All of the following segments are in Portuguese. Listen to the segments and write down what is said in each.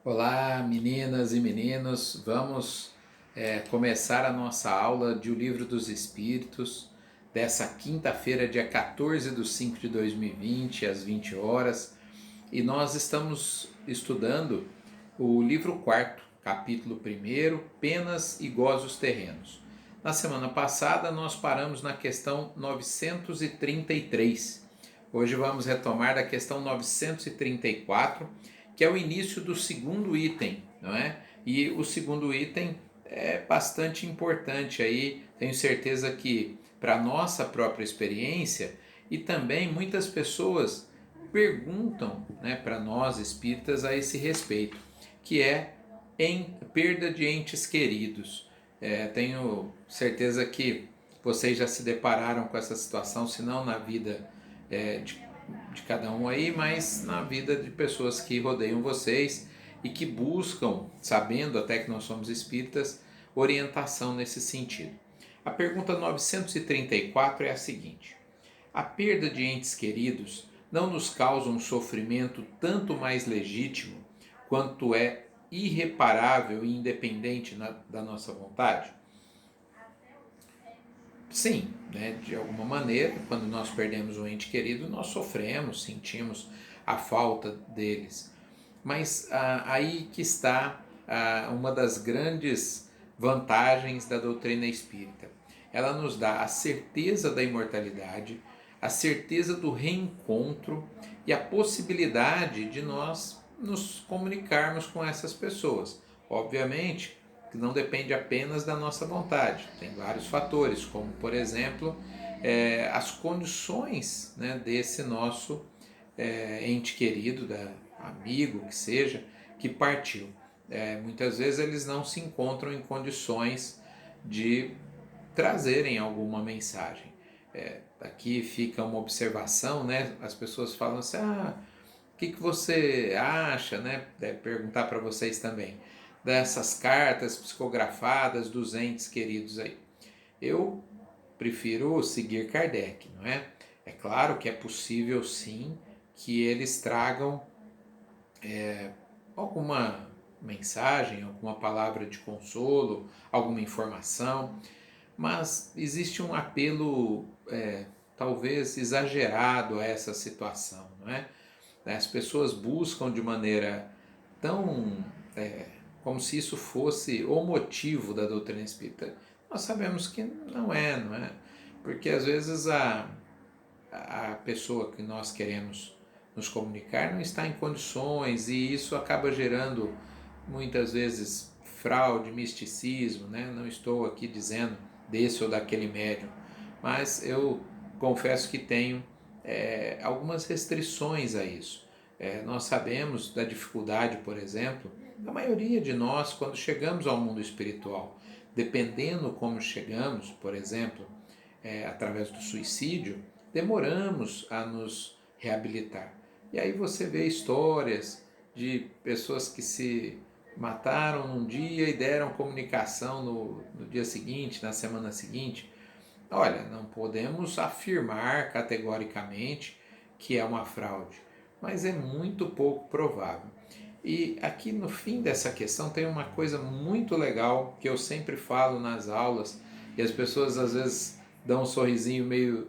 Olá, meninas e meninos. Vamos começar a nossa aula de O Livro dos Espíritos dessa quinta-feira, dia 14 de 5 de 2020, às 20 horas. E nós estamos estudando o livro quarto, capítulo primeiro, Penas e Gozos Terrenos. Na semana passada, nós paramos na questão 933. Hoje vamos retomar da questão 934, que é o início do segundo item, não é? E o segundo item é bastante importante aí, tenho certeza que para a nossa própria experiência, e também muitas pessoas perguntam, né, para nós espíritas a esse respeito, que é em perda de entes queridos. Tenho certeza que vocês já se depararam com essa situação, se não na vida de cada um aí, mas na vida de pessoas que rodeiam vocês e que buscam, sabendo até que nós somos espíritas, orientação nesse sentido. A pergunta 934 é a seguinte: a perda de entes queridos não nos causa um sofrimento tanto mais legítimo quanto é irreparável e independente da nossa vontade? Sim, né, de alguma maneira, quando nós perdemos um ente querido, nós sofremos, sentimos a falta deles. Mas aí que está uma das grandes vantagens da doutrina espírita. Ela nos dá a certeza da imortalidade, a certeza do reencontro e a possibilidade de nós nos comunicarmos com essas pessoas. Obviamente que não depende apenas da nossa vontade, tem vários fatores, como por exemplo as condições, né, desse nosso ente querido, amigo que seja, que partiu. Muitas vezes eles não se encontram em condições de trazerem alguma mensagem. Aqui fica uma observação, né? As pessoas falam assim, o que você acha, né? Deve perguntar para vocês também, dessas cartas psicografadas dos entes queridos aí. Eu prefiro seguir Kardec, não é? É claro que é possível sim que eles tragam alguma mensagem, alguma palavra de consolo, alguma informação, mas existe um apelo talvez exagerado a essa situação, não é? As pessoas buscam de maneira tão como se isso fosse o motivo da doutrina espírita. Nós sabemos que não é, não é? Porque às vezes a pessoa que nós queremos nos comunicar não está em condições e isso acaba gerando muitas vezes fraude, misticismo, né? Não estou aqui dizendo desse ou daquele médium, mas eu confesso que tenho algumas restrições a isso. Nós sabemos da dificuldade, por exemplo, da maioria de nós quando chegamos ao mundo espiritual. Dependendo como chegamos, por exemplo, através do suicídio, demoramos a nos reabilitar. E aí você vê histórias de pessoas que se mataram num dia e deram comunicação no dia seguinte, na semana seguinte. Olha, não podemos afirmar categoricamente que é uma fraude, mas é muito pouco provável. E aqui no fim dessa questão tem uma coisa muito legal que eu sempre falo nas aulas e as pessoas às vezes dão um sorrisinho meio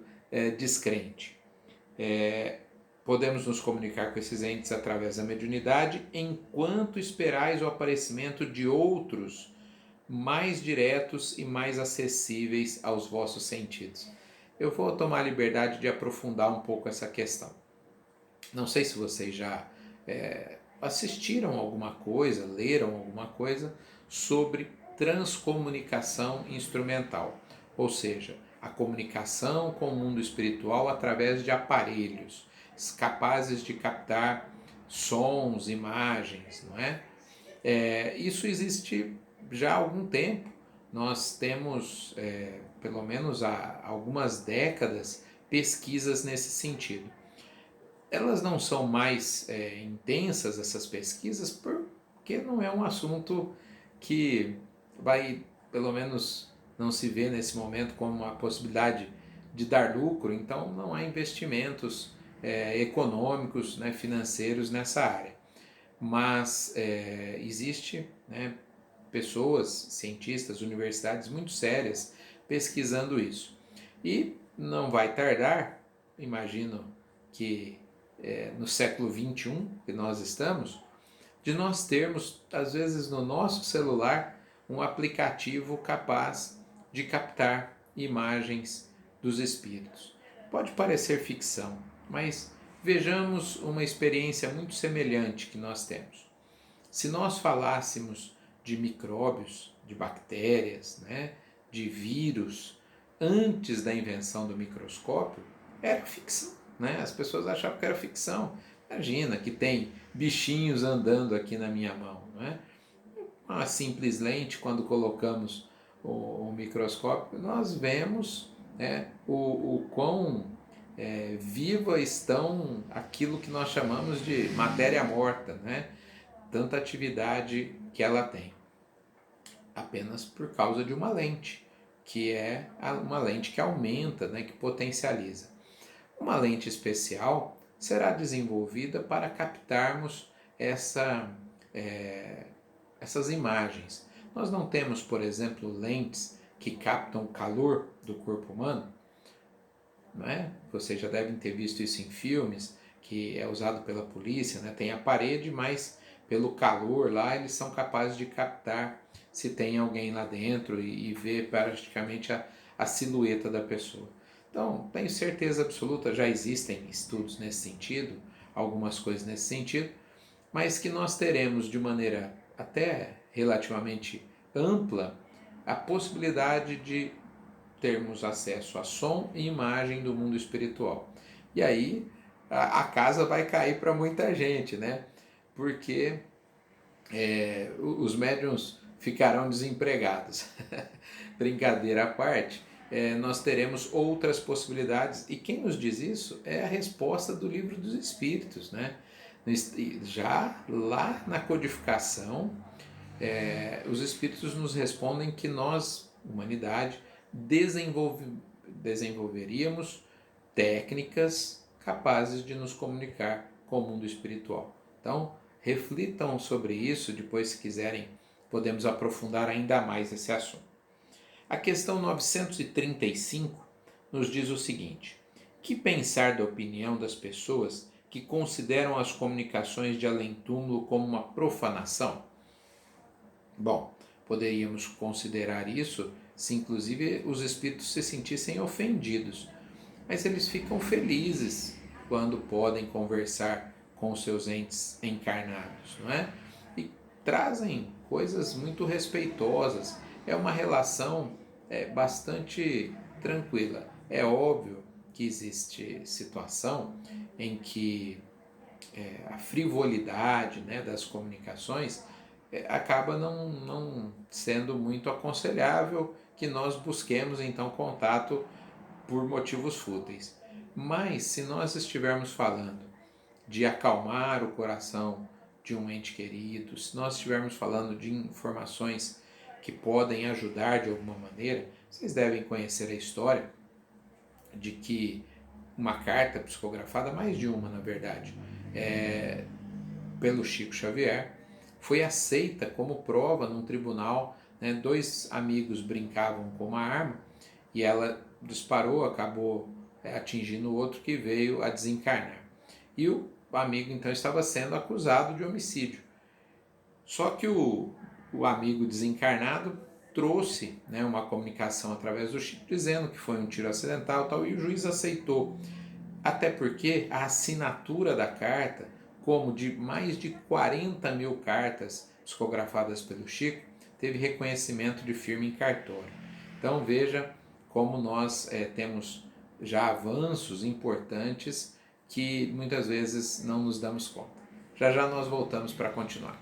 descrente. Podemos nos comunicar com esses entes através da mediunidade enquanto esperais o aparecimento de outros mais diretos e mais acessíveis aos vossos sentidos. Eu vou tomar a liberdade de aprofundar um pouco essa questão. Não sei se vocês já assistiram alguma coisa, leram alguma coisa sobre transcomunicação instrumental, ou seja, a comunicação com o mundo espiritual através de aparelhos capazes de captar sons, imagens, não é? Isso existe já há algum tempo. Nós temos, pelo menos há algumas décadas, pesquisas nesse sentido. Elas não são mais intensas, essas pesquisas, porque não é um assunto que vai, pelo menos, não se vê nesse momento como uma possibilidade de dar lucro, então não há investimentos econômicos, né, financeiros nessa área. mas existe, né, pessoas, cientistas, universidades muito sérias pesquisando isso. E não vai tardar, imagino que no século XXI que nós estamos, de nós termos, às vezes no nosso celular, um aplicativo capaz de captar imagens dos espíritos. Pode parecer ficção, mas vejamos uma experiência muito semelhante que nós temos. Se nós falássemos de micróbios, de bactérias, né, de vírus, antes da invenção do microscópio, era ficção. Né? As pessoas achavam que era ficção. Imagina que tem bichinhos andando aqui na minha mão. Né? Uma simples lente, quando colocamos o microscópio, nós vemos, né, o quão viva estão aquilo que nós chamamos de matéria morta, né? Tanta atividade que ela tem, apenas por causa de uma lente, que é uma lente que aumenta, né, que potencializa. Uma lente especial será desenvolvida para captarmos essas imagens. Nós não temos, por exemplo, lentes que captam o calor do corpo humano, não é? Vocês já devem ter visto isso em filmes, que é usado pela polícia, né? Tem a parede, mas pelo calor lá eles são capazes de captar se tem alguém lá dentro e ver praticamente a silhueta da pessoa. Então, tenho certeza absoluta, já existem estudos nesse sentido, algumas coisas nesse sentido, mas que nós teremos de maneira até relativamente ampla a possibilidade de termos acesso a som e imagem do mundo espiritual. E aí a casa vai cair para muita gente, né? Porque os médiuns ficarão desempregados. Brincadeira à parte, nós teremos outras possibilidades. E quem nos diz isso é a resposta do Livro dos Espíritos, né? Já lá na codificação, os Espíritos nos respondem que nós, humanidade, desenvolveríamos técnicas capazes de nos comunicar com o mundo espiritual. Então, reflitam sobre isso, depois, se quiserem, podemos aprofundar ainda mais esse assunto. A questão 935 nos diz o seguinte: que pensar da opinião das pessoas que consideram as comunicações de além-túmulo como uma profanação? Bom, poderíamos considerar isso se inclusive os espíritos se sentissem ofendidos, mas eles ficam felizes quando podem conversar com seus entes encarnados, não é? E trazem coisas muito respeitosas. É uma relação bastante tranquila. É óbvio que existe situação em que a frivolidade, né, das comunicações acaba não sendo muito aconselhável que nós busquemos então contato por motivos fúteis. Mas se nós estivermos falando de acalmar o coração de um ente querido, se nós estivermos falando de informações que podem ajudar de alguma maneira, vocês devem conhecer a história de que uma carta psicografada, mais de uma na verdade, pelo Chico Xavier, foi aceita como prova num tribunal. Né? Dois amigos brincavam com uma arma e ela disparou, acabou atingindo o outro, que veio a desencarnar. E o amigo então estava sendo acusado de homicídio. Só que o amigo desencarnado trouxe, né, uma comunicação através do Chico dizendo que foi um tiro acidental, tal, e o juiz aceitou. Até porque a assinatura da carta, como de mais de 40 mil cartas psicografadas pelo Chico, teve reconhecimento de firma em cartório. Então veja como nós temos já avanços importantes que muitas vezes não nos damos conta. Já já nós voltamos para continuar.